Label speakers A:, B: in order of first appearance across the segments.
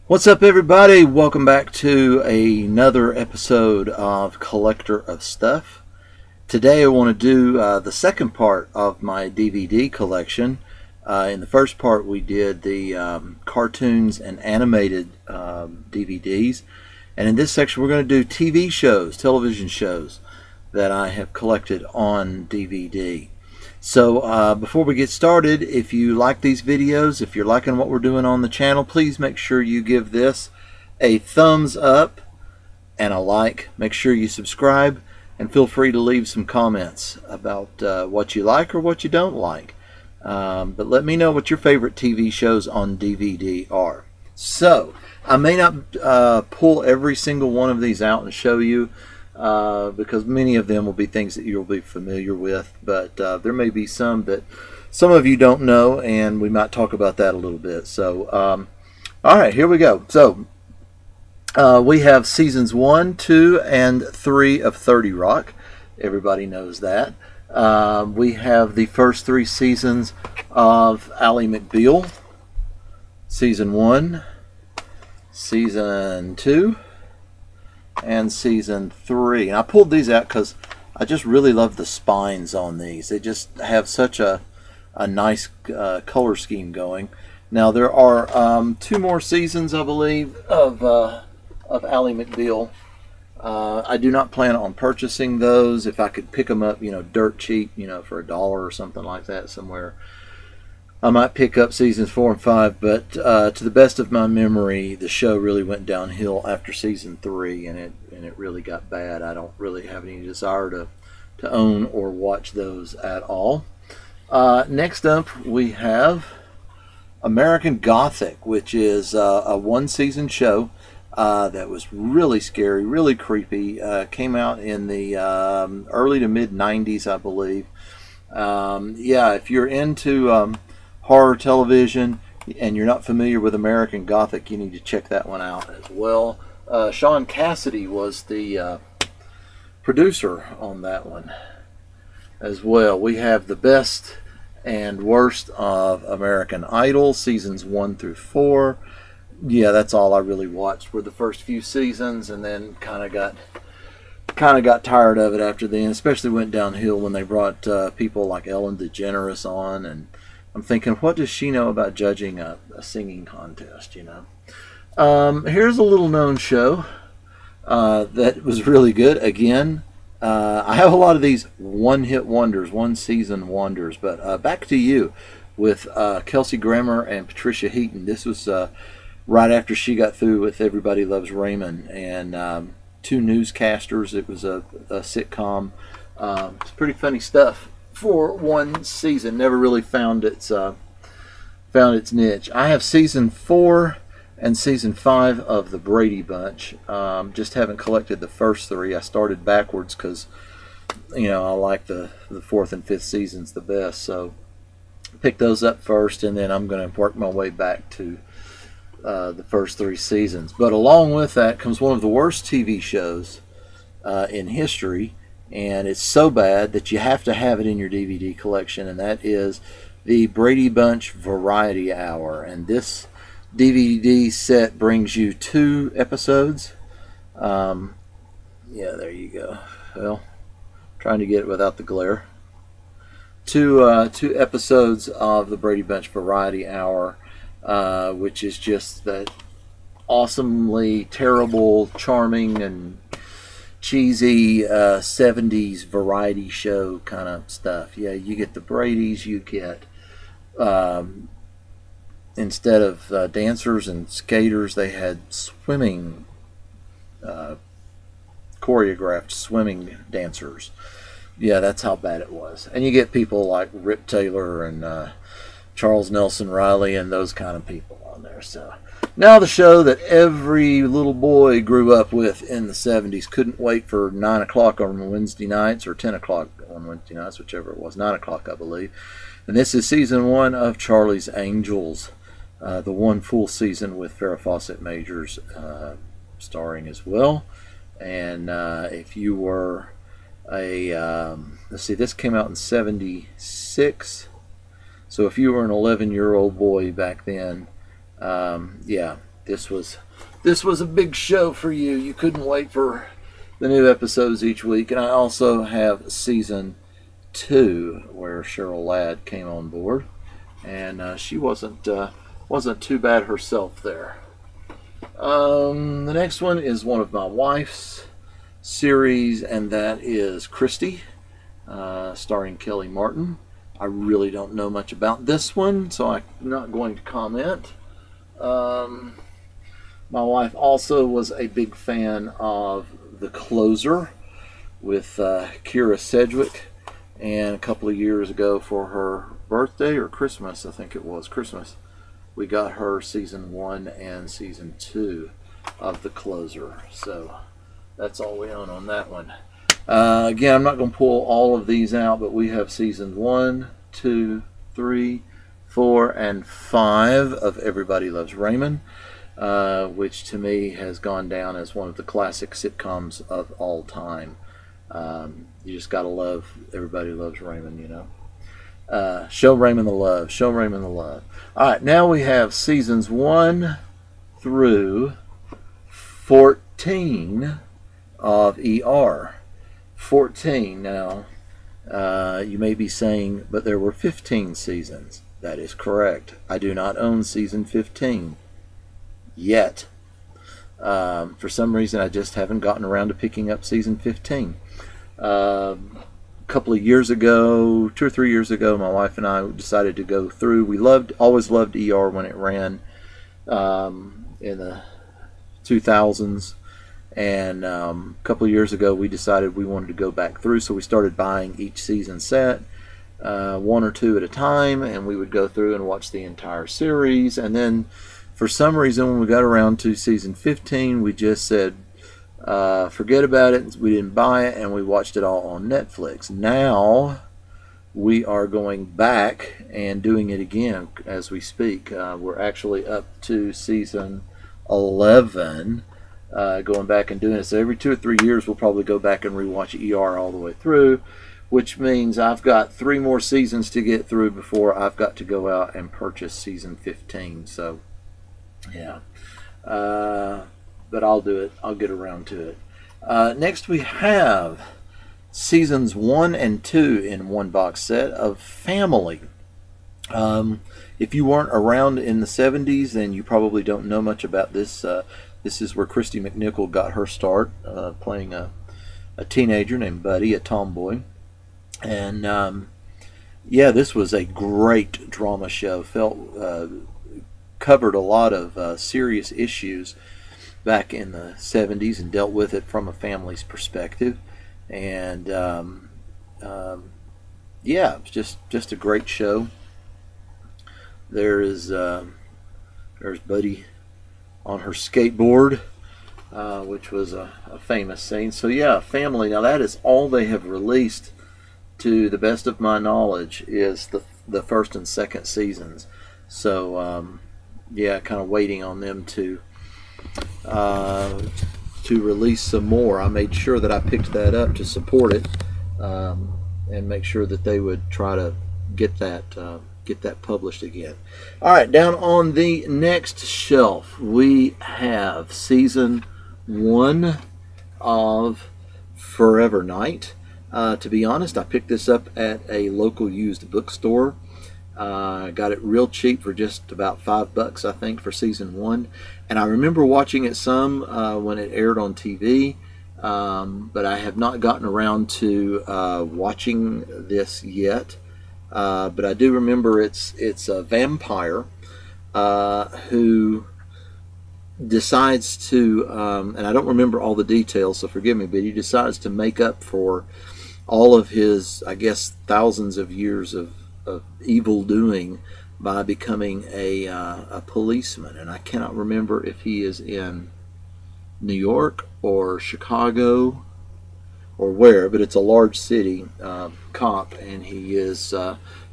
A: What's up, everybody? Welcome back to another episode of Collector of Stuff. Today I want to do the second part of my DVD collection. In the first part we did the cartoons and animated DVDs, and in this section we're going to do TV shows, television shows that I have collected on DVD. So before we get started, if you like these videos, if you're liking what we're doing on the channel, please make sure you give this a thumbs up and a like. Make sure you subscribe and feel free to leave some comments about what you like or what you don't like. But let me know what your favorite TV shows on DVD are. So I may not pull every single one of these out and show you, because many of them will be things that you'll be familiar with, but there may be some that some of you don't know, and we might talk about that a little bit. So all right, here we go. So we have seasons 1, 2, and 3 of 30 Rock. Everybody knows that. We have the first 3 seasons of Ally McBeal. Season 1, Season 2, and Season 3. And I pulled these out because I just really love the spines on these. They just have such a nice color scheme going. Now there are 2 more seasons, I believe, of Ally McBeal. I do not plan on purchasing those. If I could pick them up, dirt cheap, for $1 or something like that somewhere, I might pick up seasons 4 and 5, but to the best of my memory, the show really went downhill after season 3, and it really got bad. I don't really have any desire to own or watch those at all. Next up, we have American Gothic, which is a 1-season show that was really scary, really creepy. Came out in the early to mid 90s, I believe. Yeah, if you're into horror television and you're not familiar with American Gothic, you need to check that one out as well. Sean Cassidy was the producer on that one as well. We have the best and worst of American Idol, seasons 1 through 4. Yeah, that's all I really watched were the first few seasons, and then kind of got tired of it after then. Especially went downhill when they brought people like Ellen DeGeneres on, and I'm thinking, what does she know about judging a singing contest, Here's a little known show that was really good. Again, I have a lot of these one-hit wonders, one-season wonders, but Back to You with Kelsey Grammer and Patricia Heaton. This was right after she got through with Everybody Loves Raymond, and 2 newscasters. It was a sitcom. It's pretty funny stuff for 1 season. Never really found its niche. I have season 4 and season 5 of the Brady Bunch. Just haven't collected the first 3. I started backwards because I like the 4th and 5th seasons the best. So pick those up first, and then I'm going to work my way back to the first 3 seasons. But along with that comes one of the worst TV shows in history, and it's so bad that you have to have it in your DVD collection, and that is the Brady Bunch Variety Hour. And this DVD set brings you 2 episodes. Yeah, there you go. Well, trying to get it without the glare. 2 episodes of the Brady Bunch Variety Hour, which is just that awesomely terrible, charming, and cheesy 70s variety show kind of stuff. Yeah, you get the Bradys, you get instead of dancers and skaters, they had swimming, choreographed swimming dancers. Yeah, that's how bad it was. And you get people like Rip Taylor and Charles Nelson Riley and those kind of people on there. So now the show that every little boy grew up with in the 70s, couldn't wait for 9 o'clock on Wednesday nights, or 10 o'clock on Wednesday nights, whichever it was, 9 o'clock I believe. And this is season 1 of Charlie's Angels, the 1 full season with Farrah Fawcett Majors starring as well. And if you were let's see, this came out in 76. So if you were an 11-year-old boy back then, yeah, this was a big show for you. You couldn't wait for the new episodes each week. And I also have season 2 where Cheryl Ladd came on board, and she wasn't too bad herself there. The next one is one of my wife's series, and that is Christy, starring Kelly Martin. I really don't know much about this one, so I'm not going to comment. My wife also was a big fan of The Closer with Kira Sedgwick, and a couple of years ago for her birthday or Christmas, I think it was Christmas, we got her season 1 and season 2 of The Closer. So that's all we own on that one. Again, I'm not going to pull all of these out, but we have seasons 1, 2, 3, 4, and 5 of Everybody Loves Raymond, which to me has gone down as one of the classic sitcoms of all time. You just gotta love Everybody Loves Raymond, you know. Show Raymond the love. Show Raymond the love. All right, now we have seasons 1 through 14 of ER. 14 now. You may be saying, but there were 15 seasons. That is correct. I do not own season 15 yet. For some reason, I just haven't gotten around to picking up season 15. A couple of years ago, 2 or 3 years ago, my wife and I decided to go through. We always loved ER when it ran in the 2000s. And a couple of years ago, we decided we wanted to go back through, so we started buying each season set, 1 or 2 at a time, and we would go through and watch the entire series. And then, for some reason, when we got around to season 15, we just said, forget about it. We didn't buy it, and we watched it all on Netflix. Now, we are going back and doing it again as we speak. We're actually up to season 11. Going back and doing it. So every 2 or 3 years we'll probably go back and rewatch ER all the way through, which means I've got 3 more seasons to get through before I've got to go out and purchase season 15. So yeah, but I'll do it. I'll get around to it. Next we have seasons 1 and 2 in one box set of Family. If you weren't around in the 70s, then you probably don't know much about this. This is where Kristy McNichol got her start, playing a teenager named Buddy, a tomboy. And yeah, this was a great drama show. Covered a lot of serious issues back in the 70s and dealt with it from a family's perspective. And yeah, it was just a great show. There's Buddy on her skateboard, which was a famous scene. So yeah, Family. Now that is all they have released, to the best of my knowledge, is the first and second seasons. So yeah, kind of waiting on them to release some more. I made sure that I picked that up to support it, and make sure that they would try to get that published again. All right, down on the next shelf we have season 1 of Forever Knight. To be honest, I picked this up at a local used bookstore. Got it real cheap for just about $5, I think, for season 1. And I remember watching it some when it aired on TV, but I have not gotten around to watching this yet. But I do remember it's a vampire who decides to, and I don't remember all the details, so forgive me, but he decides to make up for all of his, I guess, thousands of years of evil doing by becoming a policeman. And I cannot remember if he is in New York or Chicago or where, but it's a large city cop, and he is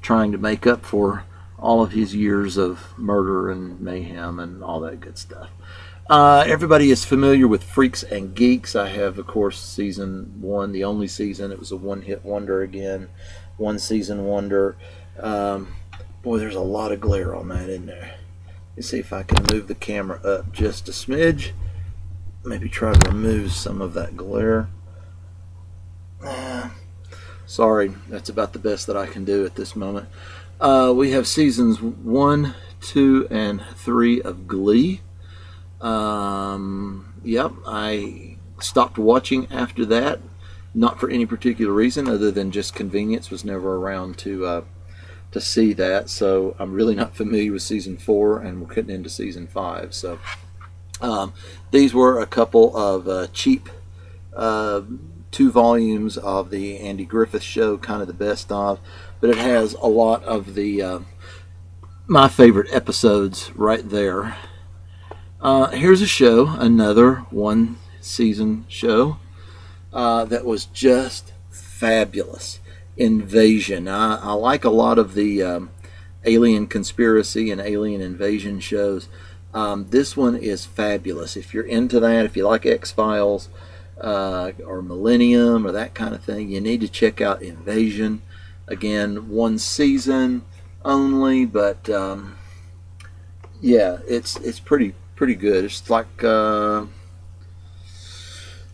A: trying to make up for all of his years of murder and mayhem and all that good stuff. Everybody is familiar with Freaks and Geeks. I have, of course, season 1, the only season. It was a one-hit wonder again, one season wonder. Boy, there's a lot of glare on that, isn't there? me see if I can move the camera up just a smidge. Maybe try to remove some of that glare. Sorry, that's about the best that I can do at this moment. We have seasons 1, 2, and 3 of Glee. Yep, I stopped watching after that, not for any particular reason other than just convenience. Was never around to see that, so I'm really not familiar with season 4, and we're getting into season 5. So these were a couple of cheap 2 volumes of the Andy Griffith Show, kind of the best of, but it has a lot of the my favorite episodes right there. Here's a show, another 1 season show that was just fabulous. Invasion. I like a lot of the alien conspiracy and alien invasion shows. This one is fabulous. If you're into that, if you like X-Files or Millennium or that kind of thing, you need to check out Invasion. Again, 1 season only, but yeah, it's pretty good. It's like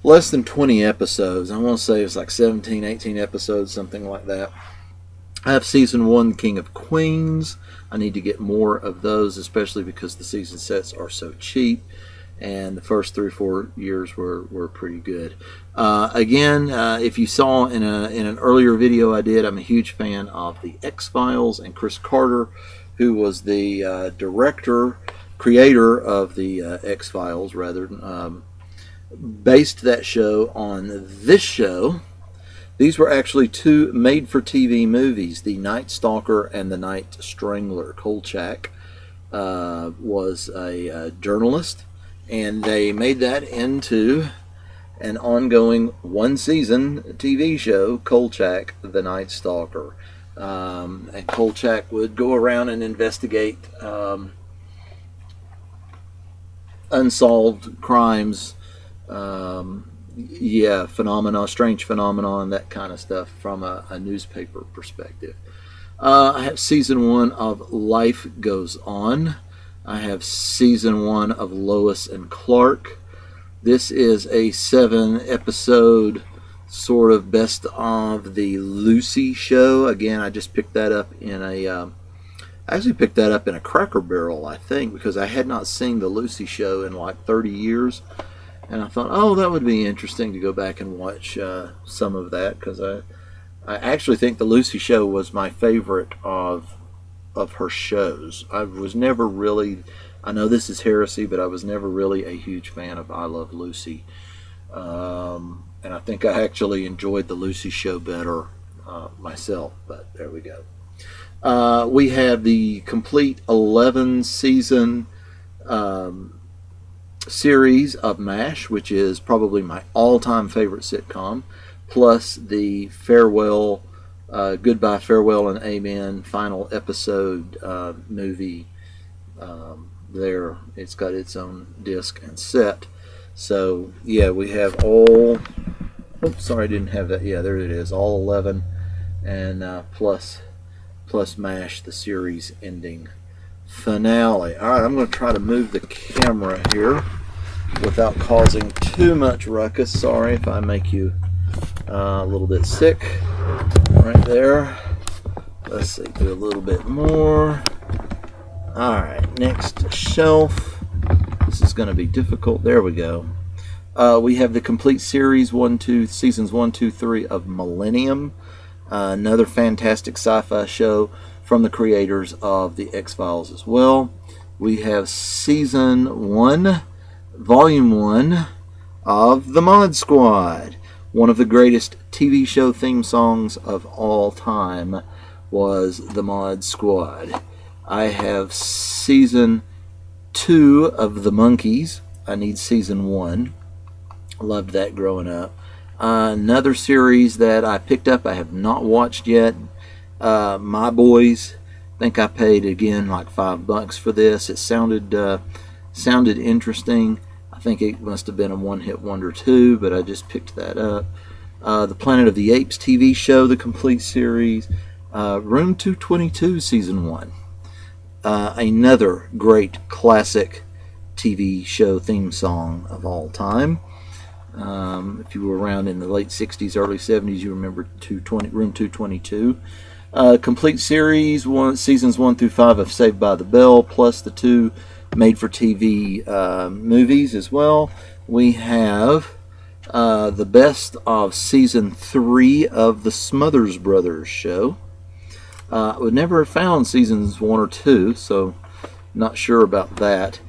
A: less than 20 episodes. I want to say it's like 17, 18 episodes, something like that. I have season 1, King of Queens. I need to get more of those, especially because the season sets are so cheap, and the first 3 or 4 years were pretty good. Again, if you saw in an earlier video I did, I'm a huge fan of the X-Files, and Chris Carter, who was the creator of the X-Files, rather, based that show on this show. These were actually 2 made-for-TV movies, The Night Stalker and The Night Strangler. Kolchak was a journalist, and they made that into an ongoing 1-season TV show, Kolchak, The Night Stalker. And Kolchak would go around and investigate unsolved crimes, strange phenomenon, that kind of stuff from a newspaper perspective. I have season 1 of Life Goes On. I have season 1 of Lois and Clark. This is a 7-episode sort of best of the Lucy show. Again, I just picked that up in I actually picked that up in a Cracker Barrel, I think, because I had not seen the Lucy show in like 30 years. And I thought, oh, that would be interesting to go back and watch some of that, because I actually think the Lucy show was my favorite of her shows. I was never really, I know this is heresy, but I was never really a huge fan of I Love Lucy. And I think I actually enjoyed the Lucy show better myself, but there we go. We have the complete 11-season series of MASH, which is probably my all-time favorite sitcom, plus the farewell, Goodbye, Farewell, and Amen final episode movie. There, it's got its own disc and set. So yeah, we have all. Oops, sorry, I didn't have that. Yeah, there it is, all 11, and plus MASH, the series ending finale. Alright, I'm going to try to move the camera here without causing too much ruckus. Sorry if I make you a little bit sick. Right there. Let's see, do a little bit more. Alright, next shelf. This is going to be difficult. There we go. We have the complete series, seasons 1, 2, 3 of Millennium. Another fantastic sci-fi show from the creators of the X-Files as well. We have season 1, volume 1 of The Mod Squad. One of the greatest TV show theme songs of all time was The Mod Squad. I have season 2 of The Monkees. I need season 1. Loved that growing up. Another series that I picked up, I have not watched yet, My Boys. I think I paid again like $5 for this. It sounded interesting. I think it must have been a one-hit wonder too, but I just picked that up. The Planet of the Apes TV show, the complete series. Room 222 season 1. another great classic TV show theme song of all time. If you were around in the late 60s, early 70s, you remember Room 222. Complete series, seasons 1 through 5 of Saved by the Bell, plus the 2 made-for-TV movies as well. We have the best of season 3 of the Smothers Brothers show. We never found seasons 1 or 2, so not sure about that.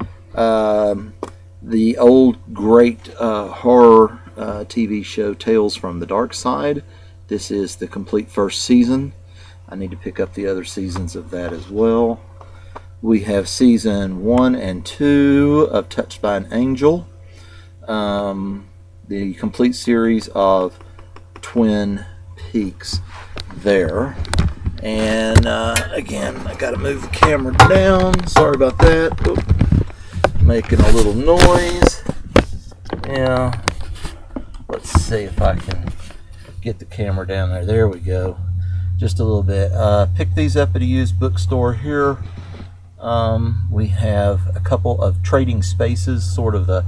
A: The old great horror TV show Tales from the Dark Side. This is the complete first season. I need to pick up the other seasons of that as well. We have season 1 and 2 of Touched by an Angel. The complete series of Twin Peaks there. And again, I got to move the camera down. Sorry about that. Oop. Making a little noise. Yeah. Let's see if I can get the camera down there. There we go. Just a little bit. Pick these up at a used bookstore here. We have a couple of Trading Spaces, sort of the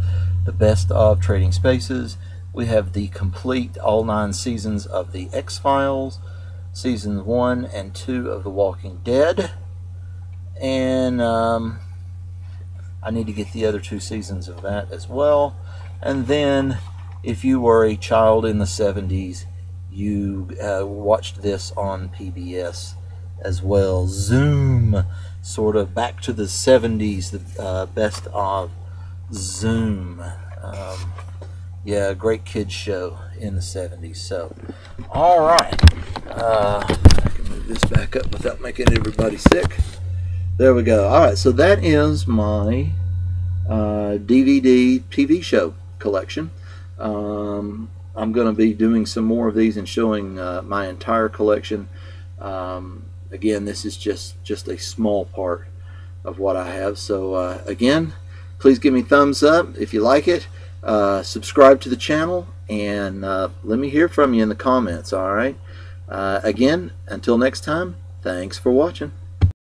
A: best of Trading Spaces. We have the complete all 9 seasons of the X-Files, seasons 1 and 2 of The Walking Dead, and I need to get the other 2 seasons of that as well. And then if you were a child in the 70s, you watched this on PBS as well. Zoom, sort of back to the 70s, the best of Zoom. Yeah, great kids show in the 70s. So, all right, I can move this back up without making everybody sick. There we go. All right, so that is my DVD TV show collection. I'm going to be doing some more of these and showing my entire collection. Again, this is just a small part of what I have. So again, please give me thumbs up if you like it. Subscribe to the channel, and let me hear from you in the comments. All right. Again, until next time, thanks for watching.